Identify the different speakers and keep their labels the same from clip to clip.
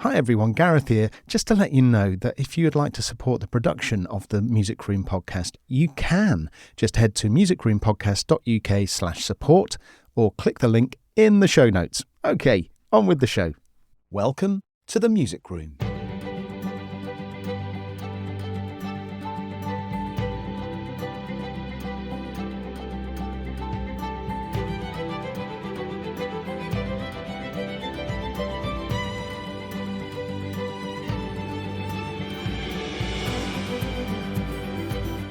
Speaker 1: Hi everyone, Gareth here. Just to let you know that if you would like to support the production of the Music Room podcast, you can. Just head to musicroompodcast.uk/support or click the link in the show notes. Okay, on with the show. Welcome to the Music Room.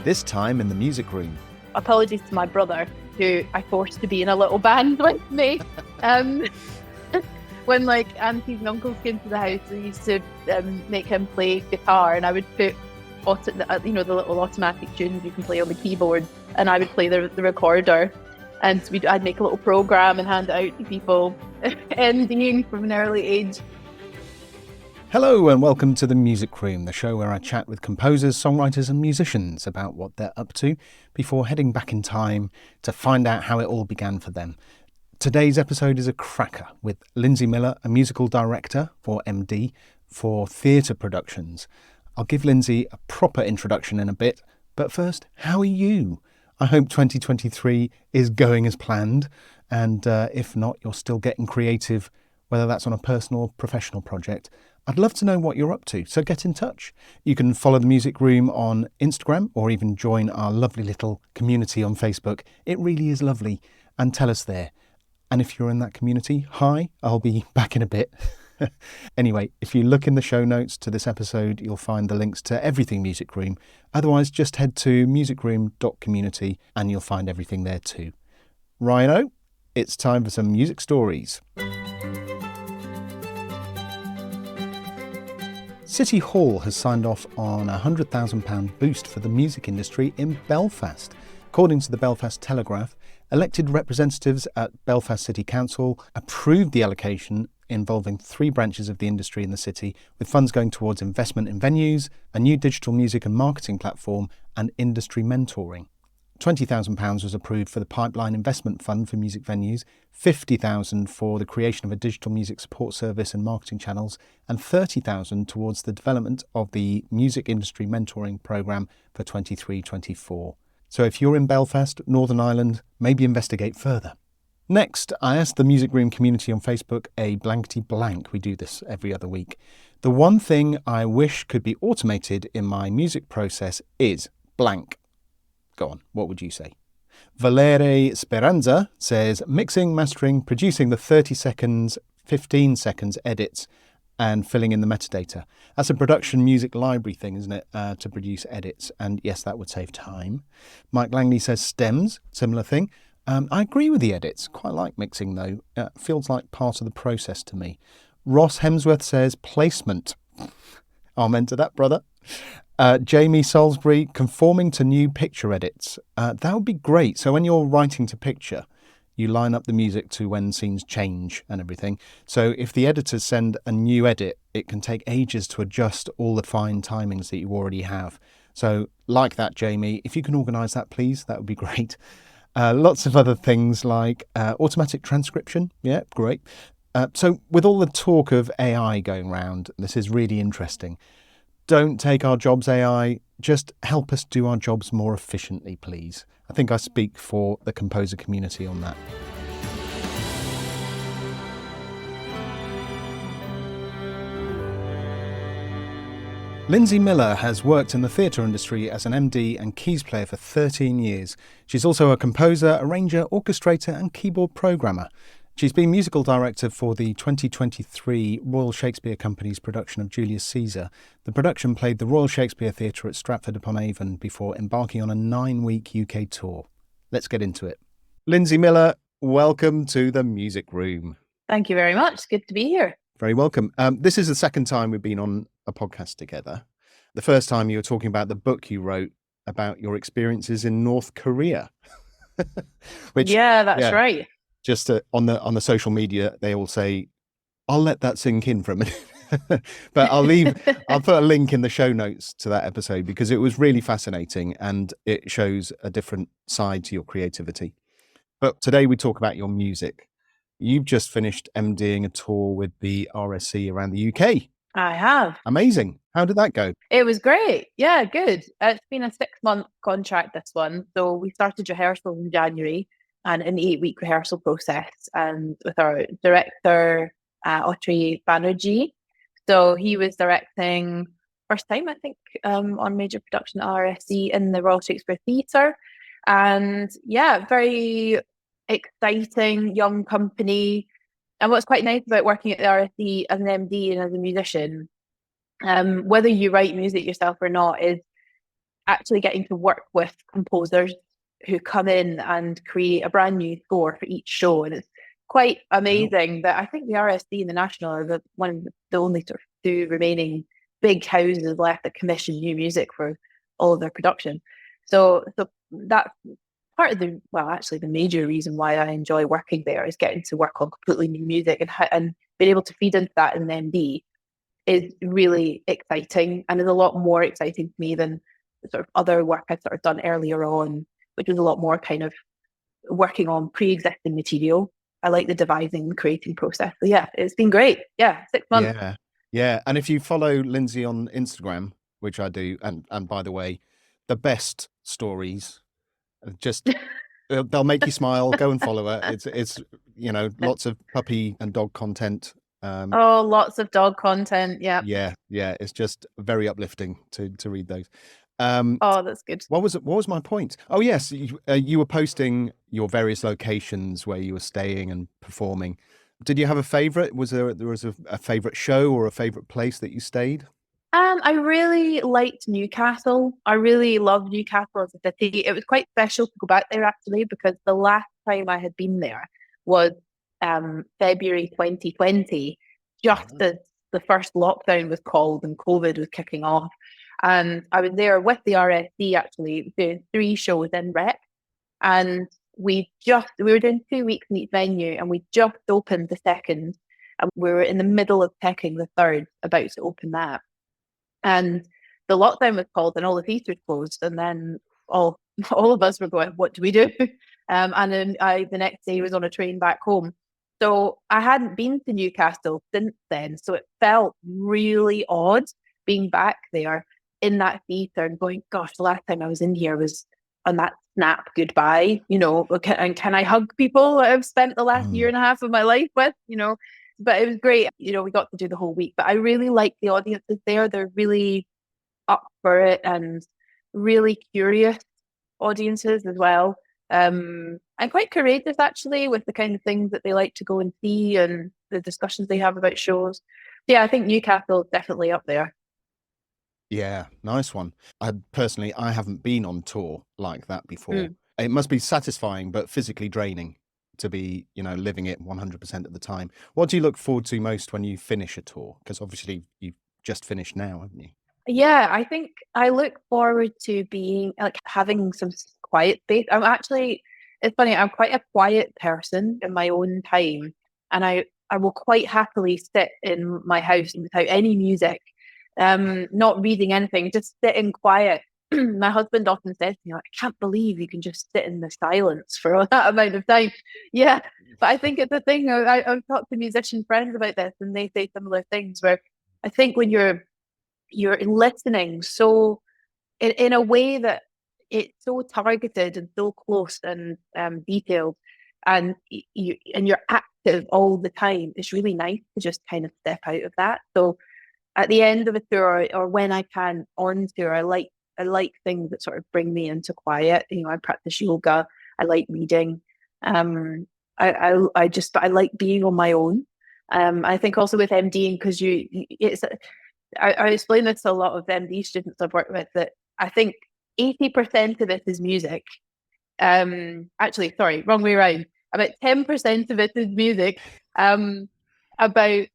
Speaker 1: This time in the Music Room.
Speaker 2: Apologies to my brother, who I forced to be in a little band with me. When aunties and uncles came to the house, we used to make him play guitar, and I would put the little automatic tunes you can play on the keyboard, and I would play the recorder, and I'd make a little program and hand it out to people, MDing from an early age.
Speaker 1: Hello and welcome to the Music Room, the show where I chat with composers, songwriters and musicians about what they're up to before heading back in time to find out how it all began for them. Today's episode is a cracker with Lindsey Miller, a musical director, or MD, for theatre productions. I'll give Lindsey a proper introduction in a bit, but first, how are you? I hope 2023 is going as planned, and if not, you're still getting creative, whether that's on a personal or professional project. I'd love to know what you're up to, so get in touch. You can follow the Music Room on Instagram or even join our lovely little community on Facebook. It really is lovely, and tell us there. And if you're in that community, hi, I'll be back in a bit. Anyway, if you look in the show notes to this episode, you'll find the links to everything Music Room. Otherwise, just head to musicroom.community and you'll find everything there too. Rhino, it's time for some music stories. City Hall has signed off on a £100,000 boost for the music industry in Belfast. According to the Belfast Telegraph, elected representatives at Belfast City Council approved the allocation involving 3 branches of the industry in the city, with funds going towards investment in venues, a new digital music and marketing platform, and industry mentoring. £20,000 was approved for the Pipeline Investment Fund for music venues, £50,000 for the creation of a digital music support service and marketing channels, and £30,000 towards the development of the Music Industry Mentoring Programme for 23-24. So if you're in Belfast, Northern Ireland, maybe investigate further. Next, I asked the Music Room community on Facebook a blankety blank. We do this every other week. The one thing I wish could be automated in my music process is blank. Go on, what would you say? Valere Speranza says mixing, mastering, producing the 30 seconds, 15 seconds edits and filling in the metadata. That's a production music library thing, isn't it, to produce edits? And yes, that would save time. Mike Langley says stems, similar thing. I agree with the edits. Quite like mixing though. Feels like part of the process to me. Ross Hemsworth says placement. Amen to that, brother. Jamie Salisbury, conforming to new picture edits. That would be great. So when you're writing to picture, you line up the music to when scenes change and everything. So if the editors send a new edit, it can take ages to adjust all the fine timings that you already have. So like that, Jamie, if you can organise that, please, that would be great. Lots of other things like automatic transcription. Yeah, great. So with all the talk of AI going around, this is really interesting. Don't take our jobs, AI. Just help us do our jobs more efficiently, please. I think I speak for the composer community on that. Lindsey Miller has worked in the theatre industry as an MD and keys player for 13 years. She's also a composer, arranger, orchestrator and keyboard programmer. She's been musical director for the 2023 Royal Shakespeare Company's production of Julius Caesar. The production played the Royal Shakespeare Theatre at Stratford-upon-Avon before embarking on a 9-week UK tour. Let's get into it. Lindsey Miller, welcome to the Music Room.
Speaker 2: Thank you very much. Good to be here.
Speaker 1: Very welcome. This is the second time we've been on a podcast together. The first time you were talking about the book you wrote about your experiences in North Korea.
Speaker 2: That's right.
Speaker 1: Just on the social media, they all say, I'll let that sink in for a minute. But I'll put a link in the show notes to that episode because it was really fascinating and it shows a different side to your creativity. But today we talk about your music. You've just finished MDing a tour with the RSC around the UK.
Speaker 2: I have.
Speaker 1: Amazing. How did that go?
Speaker 2: It was great. Yeah, good. It's been a 6-month contract, this one. So we started rehearsals in January and an 8-week rehearsal process and with our director, Autry Banerjee. So he was directing first time, I think, on major production at RSC in the Royal Shakespeare Theatre. And yeah, very exciting young company. And what's quite nice about working at the RSC as an MD and as a musician, whether you write music yourself or not, is actually getting to work with composers who come in and create a brand new score for each show. And it's quite
Speaker 1: Wow.
Speaker 2: amazing that I think the RSC and the National are one of the only sort of two remaining big houses left that commission new music for all of their production. So that's part of actually the major reason why I enjoy working there is getting to work on completely new music and being able to feed into that in an MD is really exciting and is a lot more exciting to me than the sort of other work I'd sort of done earlier on, which was a lot more kind of working on pre-existing material. I like the devising and creating process. So yeah, it's been great. Yeah, 6 months.
Speaker 1: Yeah. Yeah. And if you follow Lindsey on Instagram, which I do, and by the way, the best stories, just they'll make you smile. Go and follow her. It's lots of puppy and dog content.
Speaker 2: Oh, lots of dog content. Yeah.
Speaker 1: Yeah, yeah, it's just very uplifting to read those.
Speaker 2: Oh, that's good.
Speaker 1: What was my point? Oh yes, you were posting your various locations where you were staying and performing. Did you have a favorite? There was a favorite show or a favorite place that you stayed?
Speaker 2: I really liked Newcastle. I really loved Newcastle as a city. It was quite special to go back there actually because the last time I had been there was February 2020, just as the first lockdown was called and COVID was kicking off. And I was there with the RSC actually doing 3 shows in rep. And we were doing 2 weeks in each venue and we just opened the second and we were in the middle of picking the third, about to open that. And the lockdown was called and all the theatres closed. And then all of us were going, what do we do? And then the next day was on a train back home. So I hadn't been to Newcastle since then. So it felt really odd being back there in that theatre and going, gosh, the last time I was in here was on that snap goodbye, and can I hug people that I've spent the last year and a half of my life with, but it was great. We got to do the whole week, but I really like the audiences there. They're really up for it and really curious audiences as well. And quite courageous actually with the kind of things that they like to go and see and the discussions they have about shows. Yeah, I think Newcastle is definitely up there.
Speaker 1: Yeah, nice one. I haven't been on tour like that before. It must be satisfying, but physically draining to be, living it 100% of the time. What do you look forward to most when you finish a tour? Because obviously you've just finished now, haven't you?
Speaker 2: Yeah, I think I look forward to being having some quiet space. It's funny, I'm quite a quiet person in my own time. And I will quite happily sit in my house without any music, not reading anything, just sitting quiet. My husband often says to me, I can't believe you can just sit in the silence for that amount of time. Yeah, but I think it's a thing. I've talked to musician friends about this and they say similar things where I think when you're listening so in a way that it's so targeted and so close and detailed and you're active all the time, it's really nice to just kind of step out of that. So at the end of a tour or when I can on tour, I like things that sort of bring me into quiet. I practice yoga. I like reading. I like being on my own. I think also with MDing because I explain this to a lot of MD students I've worked with that I think 80% of it is music. Actually, sorry, wrong way around. About 10% of it is music. About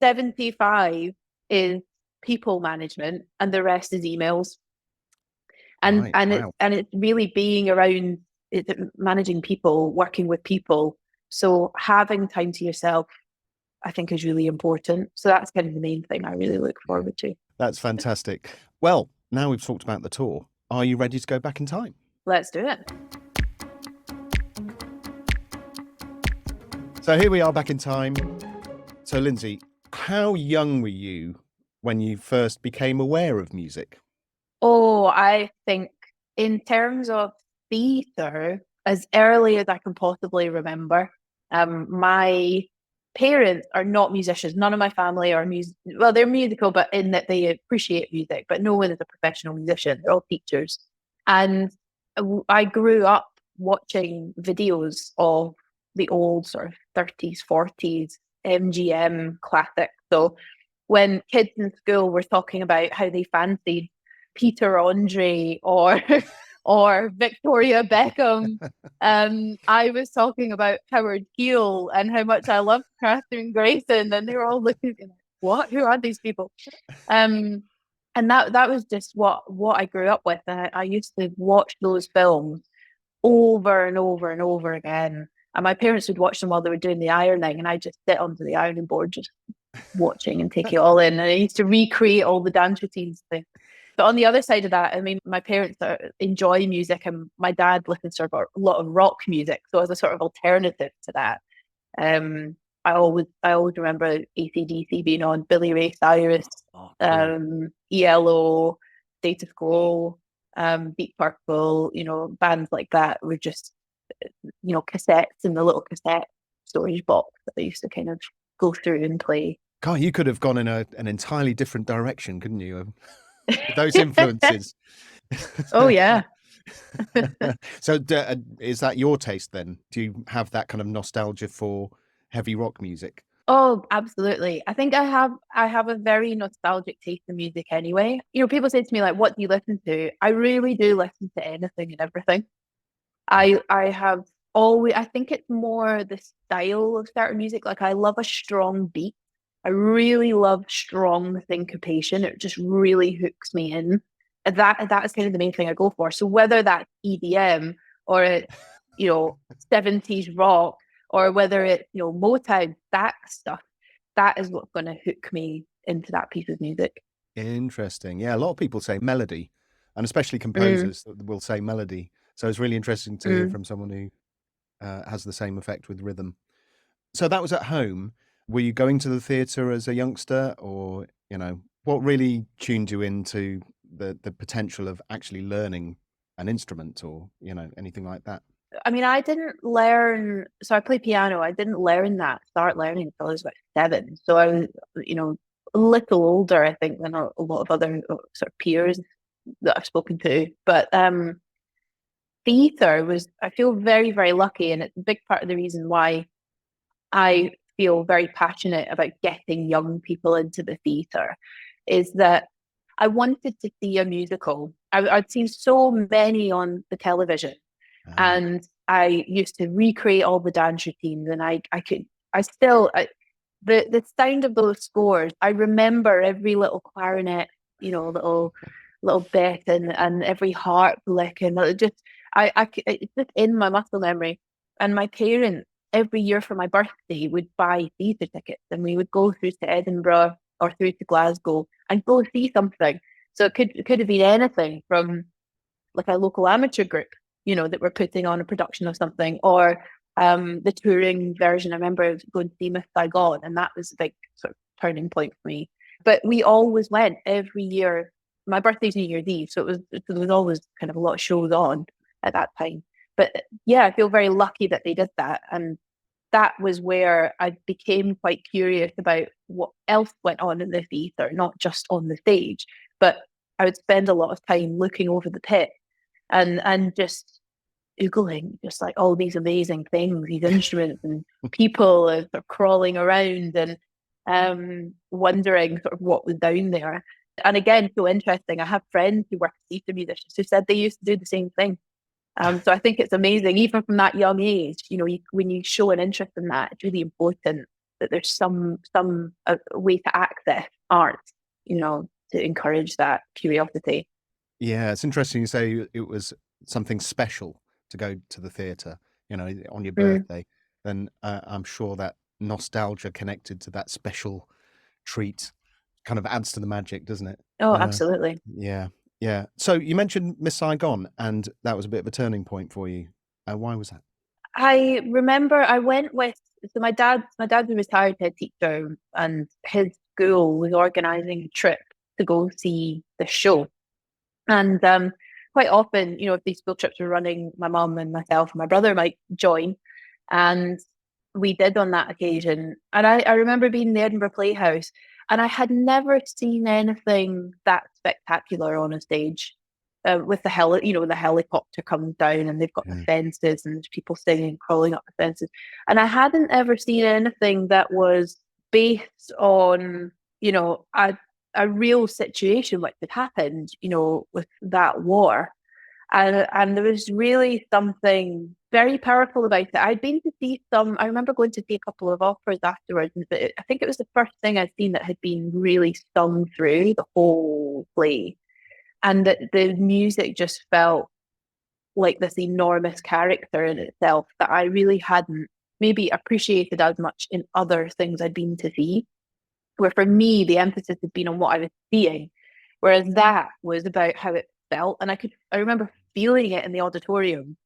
Speaker 2: 75 is people management, and the rest is emails. And
Speaker 1: Right,
Speaker 2: and
Speaker 1: wow.
Speaker 2: it's really being around managing people, working with people. So having time to yourself, I think, is really important. So that's kind of the main thing I really look forward to.
Speaker 1: That's fantastic. Well, now we've talked about the tour. Are you ready to go back in time?
Speaker 2: Let's do it.
Speaker 1: So here we are back in time. So Lindsey, how young were you when you first became aware of music?
Speaker 2: Oh, I think in terms of theatre, as early as I can possibly remember, my parents are not musicians. None of my family are well, they're musical, but in that they appreciate music, but no one is a professional musician. They're all teachers. And I grew up watching videos of the old sort of 30s, 40s MGM classics. So when kids in school were talking about how they fancied Peter Andre or or Victoria Beckham, I was talking about Howard Keel and how much I loved Catherine Grayson, and they were all looking at me like, "What? Who are these people?" Um, and that was just what I grew up with. And I used to watch those films over and over and over again. And my parents would watch them while they were doing the ironing, and I just sit onto the ironing board just watching and take it all in. And I used to recreate all the dance routines. But on the other side of that, I mean, my parents enjoy music, and my dad listens to a lot of rock music. So as a sort of alternative to that, um, I always remember AC/DC being on, Billy Ray Cyrus,
Speaker 1: Cool.
Speaker 2: ELO, Status Quo, Deep Purple, bands like that were just, cassettes in the little cassette storage box that I used to kind of go through and play.
Speaker 1: God, you could have gone in an entirely different direction, couldn't you? With those influences.
Speaker 2: Oh yeah.
Speaker 1: So is that your taste then? Do you have that kind of nostalgia for heavy rock music?
Speaker 2: Oh, absolutely. I think I have a very nostalgic taste in music anyway. People say to me like, "What do you listen to?" I really do listen to anything and everything. I have always, I think it's more the style of certain music. Like I love a strong beat. I really love strong syncopation. It just really hooks me in. And that is kind of the main thing I go for. So whether that's EDM or it's, 70s rock, or whether it's, Motown, that stuff, that is what's going to hook me into that piece of music.
Speaker 1: Interesting. Yeah, a lot of people say melody, and especially
Speaker 2: Mm,
Speaker 1: composers will say melody. So it's really interesting to hear
Speaker 2: mm.
Speaker 1: from someone who has the same effect with rhythm. So that was at home. Were you going to the theatre as a youngster, or what really tuned you into the potential of actually learning an instrument, or anything like that?
Speaker 2: I mean, I didn't learn, so I play piano. I didn't start learning until I was about 7. So I was, a little older, I think, than a lot of other sort of peers that I've spoken to. But theatre was, I feel very, very lucky. And it's a big part of the reason why I feel very passionate about getting young people into the theatre is that I wanted to see a musical. I'd seen so many on the television,
Speaker 1: Ah,
Speaker 2: and I used to recreate all the dance routines, and I could I still the sound of those scores. I remember every little clarinet, little bit, and every harp lick, and it just it's just in my muscle memory. And my parents every year for my birthday would buy theatre tickets, and we would go through to Edinburgh or through to Glasgow and go see something. So it could have been anything from like a local amateur group, that were putting on a production of something, or the touring version. I remember going to see Miss Saigon, and that was a big sort of turning point for me. But we always went every year. My birthday's New Year's Eve, so there was always kind of a lot of shows on at that time. But yeah, I feel very lucky that they did that, and that was where I became quite curious about what else went on in the theatre, not just on the stage. But I would spend a lot of time looking over the pit and just Googling just like all these amazing things, these instruments and people sort of crawling around and wondering sort of what was down there. And again, so interesting. I have friends who work as theatre musicians who said they used to do the same thing. So I think it's amazing, even from that young age. When you show an interest in that, it's really important that there's some way to access art, to encourage that curiosity.
Speaker 1: yeah, it's interesting you say it was something special to go to the theatre, on your
Speaker 2: Mm.
Speaker 1: birthday. Then I'm sure that nostalgia connected to that special treat kind of adds to the magic, doesn't it?
Speaker 2: Oh,
Speaker 1: Uh,
Speaker 2: absolutely.
Speaker 1: yeah, yeah. So you mentioned Miss Saigon, and that was a bit of a turning point for you. Why was that?
Speaker 2: I remember I went with, so my dad's a retired head teacher, and his school was organising a trip to go see the show. And quite often, if these school trips were running, my mum and myself and my brother might join. And we did on that occasion. And I remember being in the Edinburgh Playhouse, and I had never seen anything that spectacular on a stage. With the helicopter comes down and they've got the fences and there's people singing, crawling up the fences. And I hadn't ever seen anything that was based on, a real situation which had happened, with that war. And there was really something very powerful about it. I'd been to see I remember going to see a couple of operas afterwards, but I think it was the first thing I'd seen that had been really sung through the whole play. And that the music just felt like this enormous character in itself that I really hadn't maybe appreciated as much in other things I'd been to see. Where for me, the emphasis had been on what I was seeing, whereas that was about how it felt. And I remember feeling it in the auditorium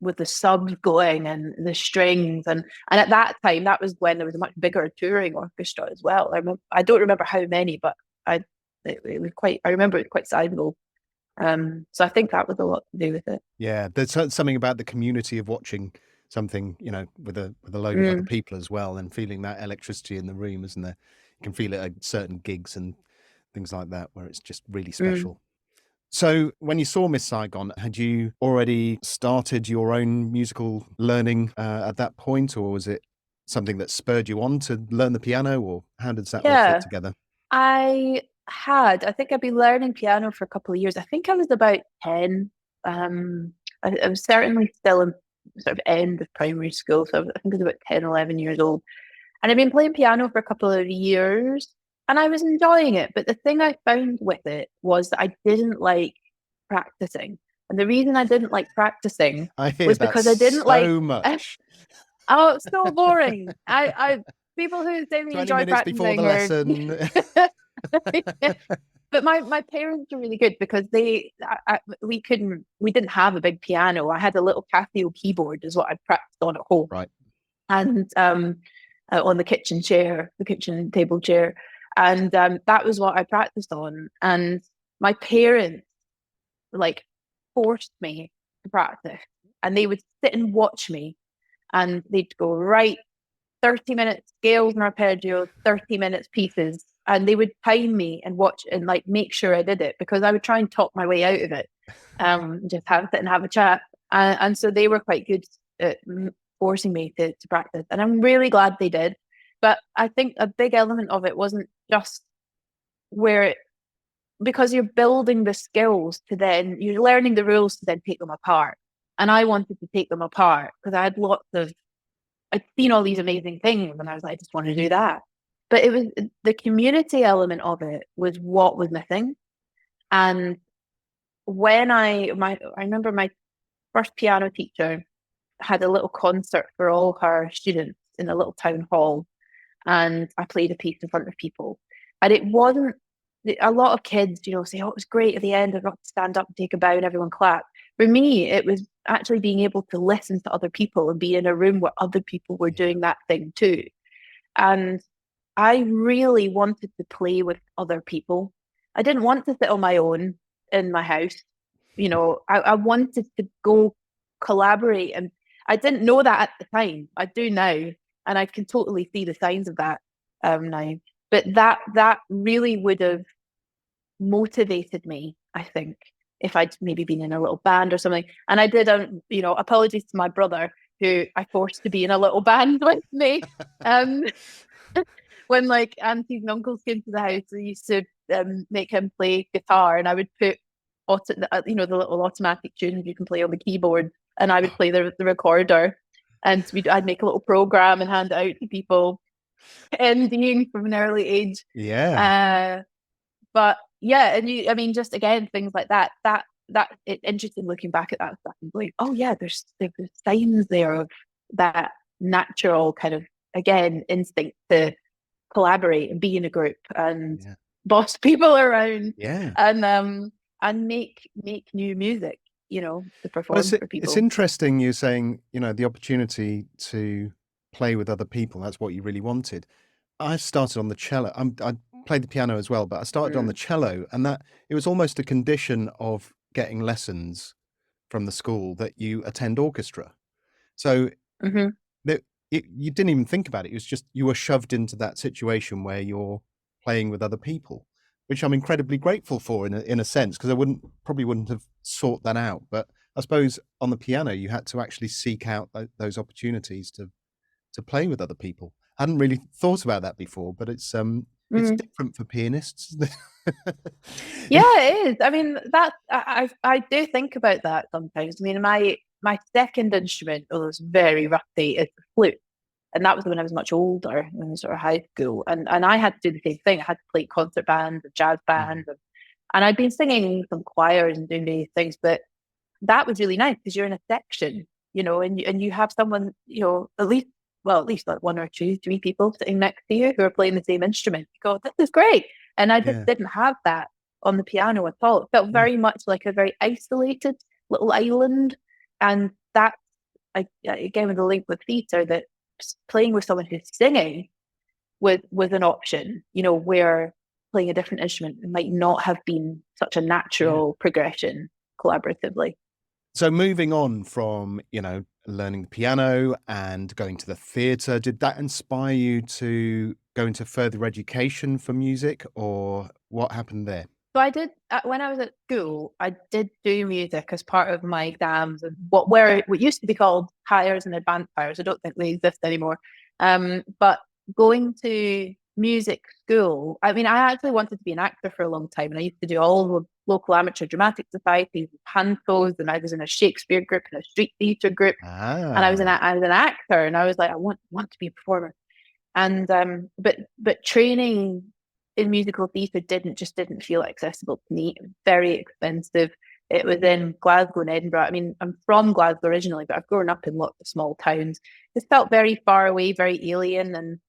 Speaker 2: with the subs going and the strings. And at that time, that was when there was a much bigger touring orchestra as well. I don't remember how many, but it was I remember it quite sizable. So I think that was a lot to do with it.
Speaker 1: Yeah, there's something about the community of watching something, with a load of other people as well, and feeling that electricity in the room, isn't there? You can feel it at certain gigs and things like that, where it's just really special. So when you saw Miss Saigon, had you already started your own musical learning at that point, or was it something that spurred you on to learn the piano, or how does that all fit together?
Speaker 2: I think I'd been learning piano for a couple of years. I think I was about 10. I was certainly still in sort of end of primary school, so I think I was about 10, 11 years old. And I'd been playing piano for a couple of years, and I was enjoying it. But the thing I found with it was that I didn't like practicing. And the reason I didn't like practicing was because I didn't
Speaker 1: so much.
Speaker 2: Oh, it's so boring. People who say they enjoy practicing
Speaker 1: before the lesson.
Speaker 2: But my parents are really good because we didn't have a big piano. I had a little Casio keyboard is what I practiced on at home.
Speaker 1: Right.
Speaker 2: And on the kitchen table chair. And that was what I practiced on. And my parents forced me to practice, and they would sit and watch me, and they'd go, right, 30 minutes scales and arpeggios, 30 minutes pieces. And they would time me and watch and make sure I did it, because I would try and talk my way out of it. Just sit and have a chat. And so they were quite good at forcing me to practice. And I'm really glad they did. But I think a big element of it wasn't just because you're building the skills you're learning the rules to then take them apart. And I wanted to take them apart because I'd seen all these amazing things, and I was like, I just want to do that. But it was the community element of it was what was missing. And when I remember my first piano teacher had a little concert for all her students in a little town hall, and I played a piece in front of people. And it wasn't a lot of kids, say, oh, it was great at the end. I got to stand up and take a bow and everyone clapped. For me, it was actually being able to listen to other people and be in a room where other people were doing that thing too. And I really wanted to play with other people. I didn't want to sit on my own in my house. I wanted to go collaborate, and I didn't know that at the time. I do now, and I can totally see the signs of that now. But that really would have motivated me, I think, if I'd maybe been in a little band or something. And I did, apologies to my brother, who I forced to be in a little band with me. When aunties and uncles came to the house, they used to make him play guitar, and I would put the little automatic tunes you can play on the keyboard, and I would play the recorder, and I'd make a little program and hand it out to people, envying from an early age.
Speaker 1: Yeah.
Speaker 2: But yeah, and just again things like that it's interesting looking back at that stuff and going, oh yeah, there's signs there of that natural kind of, again, instinct to collaborate and be in a group and boss people around, and make new music, to perform for people.
Speaker 1: It's interesting you're saying, the opportunity to play with other people, that's what you really wanted. I started on the cello. I played the piano as well, but I started on the cello, and that it was almost a condition of getting lessons from the school that you attend orchestra. So
Speaker 2: Hmm.
Speaker 1: that you didn't even think about it. It was just you were shoved into that situation where you're playing with other people, which I'm incredibly grateful for in a sense, because I probably wouldn't have sought that out. But I suppose on the piano, you had to actually seek out those opportunities to play with other people. I hadn't really thought about that before, but it's different for pianists, isn't it?
Speaker 2: Yeah, it is. I mean, that I do think about that sometimes. I mean, my second instrument, although it's very rusty, is the flute, and that was when I was much older, in sort of high school, and I had to do the same thing. I had to play concert bands, and jazz bands, and I'd been singing some choirs and doing these things, but that was really nice because you're in a section, and you have someone, at least like one or two, three people sitting next to you who are playing the same instrument. You go, this is great. And I just
Speaker 1: Yeah,
Speaker 2: didn't have that on the piano at all. It felt
Speaker 1: yeah,
Speaker 2: very much like a very isolated little island. And that's, again, with the link with theatre, that playing with someone who's singing with an option, where playing a different instrument might not have been such a
Speaker 1: yeah.
Speaker 2: natural progression collaboratively.
Speaker 1: So moving on from, learning the piano and going to the theatre, did that inspire you to go into further education for music, or what happened there?
Speaker 2: So I did when I was at school. I did do music as part of my exams, and what used to be called hires and advanced hires. I don't think they exist anymore. But going to music school, I mean, I actually wanted to be an actor for a long time, and I used to do all the local amateur dramatic societies, and pantos, and I was in a Shakespeare group and a street theatre group, and
Speaker 1: Ah,
Speaker 2: I was an actor, and I was like, I want to be a performer. And but training in musical theatre didn't feel accessible to me. It was very expensive. It was in Glasgow and Edinburgh. I mean, I'm from Glasgow originally, but I've grown up in lots of small towns. It felt very far away, very alien, and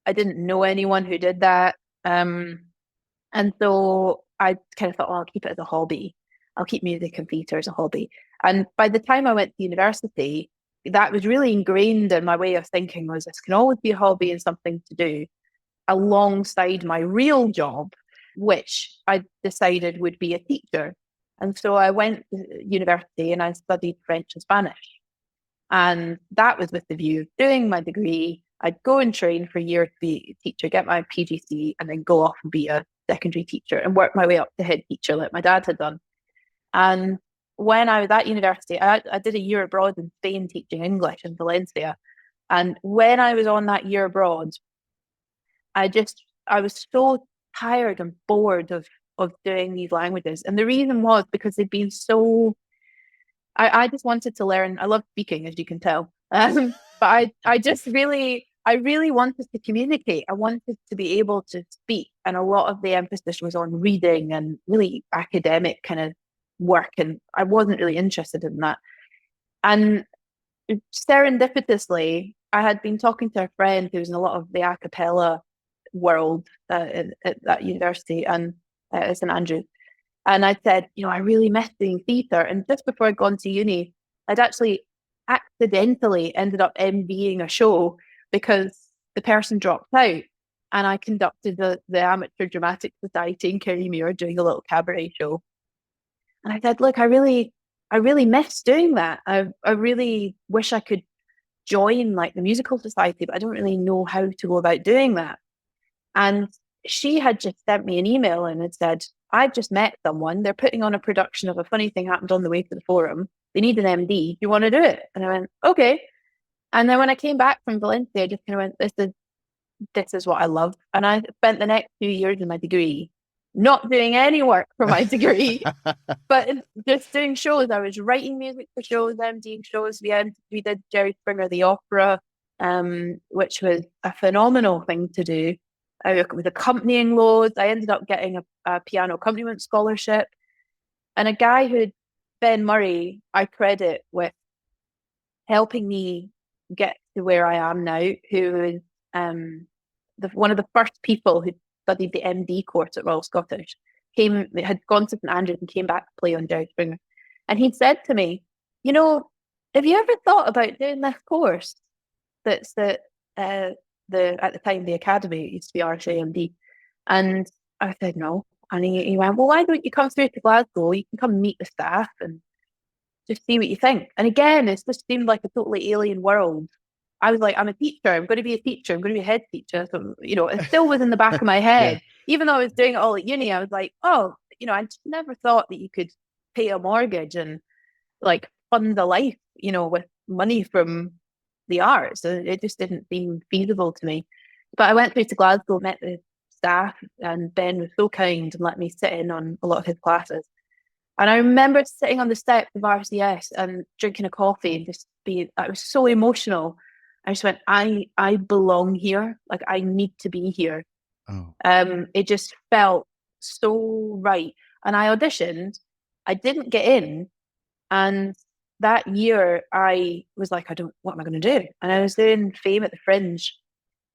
Speaker 2: I didn't know anyone who did that. And so I kind of thought, well, I'll keep it as a hobby. I'll keep music and theatre as a hobby. And by the time I went to university, that was really ingrained in my way of thinking, was this can always be a hobby and something to do alongside my real job, which I decided would be a teacher. And so I went to university and I studied French and Spanish. And that was with the view of doing my degree. I'd go and train for a year to be a teacher, get my PGC, and then go off and be a secondary teacher and work my way up to head teacher like my dad had done. And when I was at university, I did a year abroad in Spain teaching English in Valencia. And when I was on that year abroad, I was so tired and bored of doing these languages. And the reason was because they'd been so I just wanted to learn. I love speaking, as you can tell. But I really wanted to communicate. I wanted to be able to speak. And a lot of the emphasis was on reading and really academic kind of work. And I wasn't really interested in that. And serendipitously, I had been talking to a friend who was in a lot of the a cappella world at that university and at St Andrews. And I said, I really miss doing theatre. And just before I'd gone to uni, I'd actually accidentally ended up MDing a show because the person dropped out. And I conducted the Amateur Dramatic Society in Kerrymuir doing a little cabaret show. And I said, look, I really miss doing that. I really wish I could join like the musical society, but I don't really know how to go about doing that. And she had just sent me an email and had said, I've just met someone. They're putting on a production of A Funny Thing Happened on the Way to the Forum. They need an MD. Do you want to do it? And I went, okay. And then when I came back from Valencia, I just kind of went, this is what I love. And I spent the next 2 years in my degree not doing any work for my degree, but just doing shows. I was writing music for shows, MDing shows. We did Jerry Springer the Opera, which was a phenomenal thing to do. I was accompanying loads. I ended up getting a piano accompaniment scholarship. And a guy Ben Murray, I credit with helping me get to where I am now, who is one of the first people who studied the MD course at Royal Scottish, had gone to St Andrews and came back to play on Jerry Springer. And he'd said to me, have you ever thought about doing this course that's at the time, the academy. It used to be RSC. And I said no. And he went, well, why don't you come through to Glasgow? You can come meet the staff and just see what you think. And again, it just seemed like a totally alien world. I was like, I'm a teacher. I'm going to be a teacher. I'm going to be a head teacher. So, it still was in the back of my head.
Speaker 1: Yeah.
Speaker 2: Even though I was doing it all at uni, I was like, oh, I just never thought that you could pay a mortgage and like fund a life, with money from the arts. It just didn't seem feasible to me. But I went through to Glasgow, met the staff, and Ben was so kind and let me sit in on a lot of his classes. And I remember sitting on the steps of RCS and drinking a coffee and I was so emotional. I just went, I belong here. Like, I need to be here.
Speaker 1: Oh.
Speaker 2: It just felt so right. And I auditioned. I didn't get in. And that year I was like, what am I going to do? And I was doing Fame at the Fringe.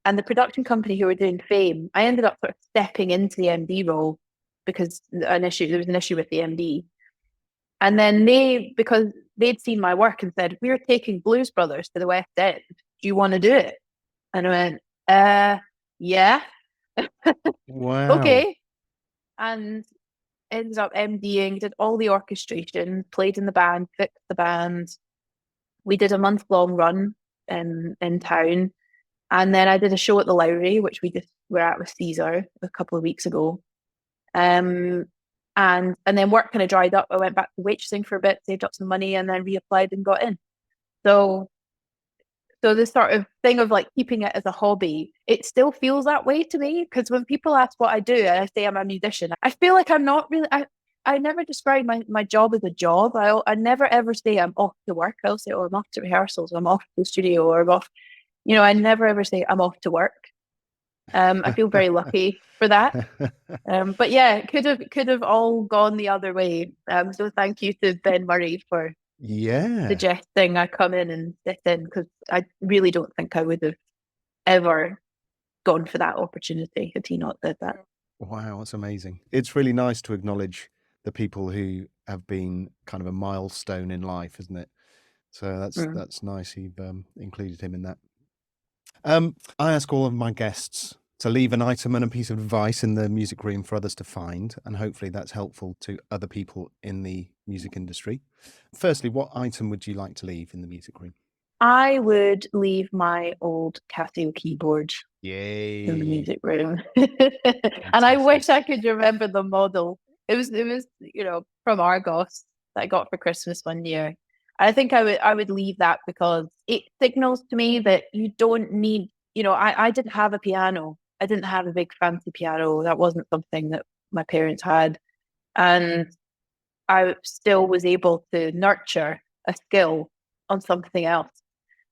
Speaker 2: And the production company who were doing Fame, I ended up sort of stepping into the MD role because there was an issue with the MD. And then because they'd seen my work and said, we're taking Blues Brothers to the West End. Do you want to do it? And I went, yeah.
Speaker 1: Wow.
Speaker 2: Okay. And ended up MDing, did all the orchestration, played in the band, fixed the band. We did a month-long run in town. And then I did a show at the Lowry, which we just were at with Caesar a couple of weeks ago. And then work kind of dried up. I went back to waitressing for a bit, saved up some money, and then reapplied and got in. So this sort of thing of like keeping it as a hobby, it still feels that way to me. Because when people ask what I do and I say I'm a musician, I feel like I'm not really. I never describe my job as a job. I never ever say I'm off to work. I'll say, oh, I'm off to rehearsals, I'm off to the studio, or I'm off. I never ever say I'm off to work. I feel very lucky for that. But yeah, it could have all gone the other way. So thank you to Ben Murray for suggesting I come in and sit in, because I really don't think I would have ever gone for that opportunity had he not did that.
Speaker 1: Wow, that's amazing. It's really nice to acknowledge the people who have been kind of a milestone in life, isn't it? So that's nice you've included him in that. I ask all of my guests to leave an item and a piece of advice in the music room for others to find, and hopefully that's helpful to other people in the music industry. Firstly, what item would you like to leave in the music room?
Speaker 2: I would leave my old Casio keyboard
Speaker 1: Yay.
Speaker 2: in the music room. And I wish I could remember the model. It was from Argos that I got for Christmas one year. I think I would leave that because it signals to me that you don't need, I didn't have a piano. I didn't have a big fancy piano. That wasn't something that my parents had. And I still was able to nurture a skill on something else.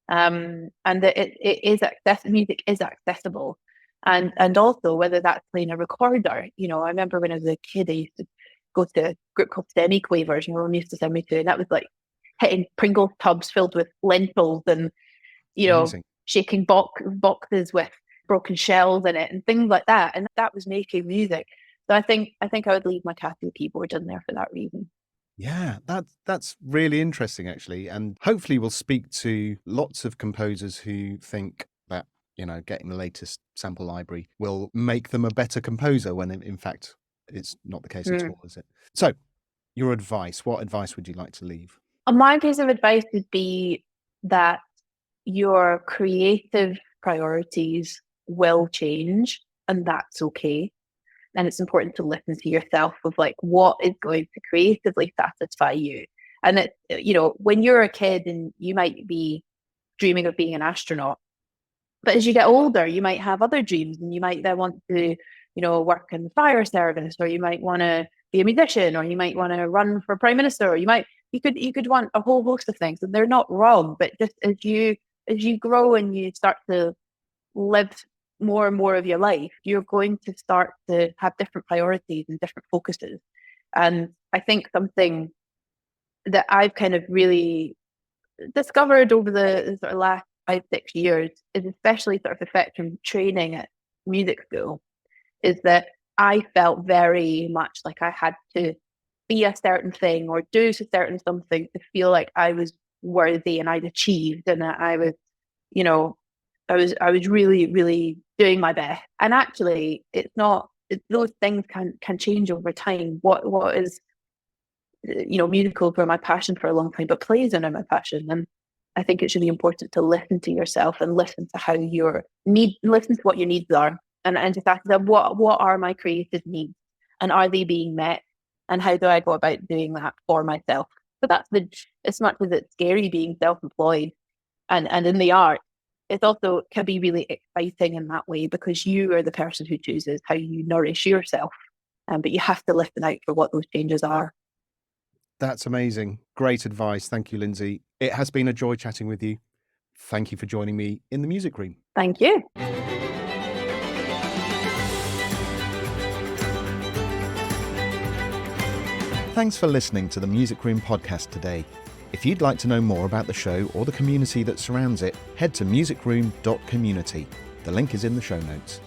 Speaker 2: And that music is accessible. And also whether that's playing a recorder, I remember when I was a kid, I used to go to a group called Semi Quavers, my mum used to send me to, and that was like hitting Pringle tubs filled with lentils and,
Speaker 1: Amazing.
Speaker 2: shaking boxes with broken shells in it and things like that. And that was making music. So I think I would leave my Casio keyboard in there for that reason.
Speaker 1: Yeah, that's really interesting, actually. And hopefully we'll speak to lots of composers who think that, getting the latest sample library will make them a better composer when in fact it's not the case at all, is it? So your advice, what advice would you like to leave?
Speaker 2: My piece of advice would be that your creative priorities will change, and that's okay. And it's important to listen to yourself of like what is going to creatively satisfy you. And it, when you're a kid and you might be dreaming of being an astronaut, but as you get older, you might have other dreams, and you might then want to, work in the fire service, or you might want to be a musician, or you might want to run for prime minister, or you could want a whole host of things, and they're not wrong. But just as you grow and you start to live more and more of your life, you're going to start to have different priorities and different focuses. And I think something that I've kind of really discovered over the sort of last 5-6 years is, especially sort of effect from training at music school, is that I felt very much like I had to be a certain thing or do a certain something to feel like I was worthy and I'd achieved and that I was, I was really, really doing my best. And actually, it's not, those things can change over time. What is, musicals were my passion for a long time, but plays are now my passion. And I think it's really important to listen to yourself and listen to listen to what your needs are, and just ask them, what are my creative needs, and are they being met, and how do I go about doing that for myself? So that's as much as it's scary being self-employed and in the art, it also can be really exciting in that way, because you are the person who chooses how you nourish yourself. But you have to listen out for what those changes are.
Speaker 1: That's amazing. Great advice. Thank you, Lindsey. It has been a joy chatting with you. Thank you for joining me in the music room.
Speaker 2: Thank you.
Speaker 1: Thanks for listening to the Music Room podcast today. If you'd like to know more about the show or the community that surrounds it, head to musicroom.community. The link is in the show notes.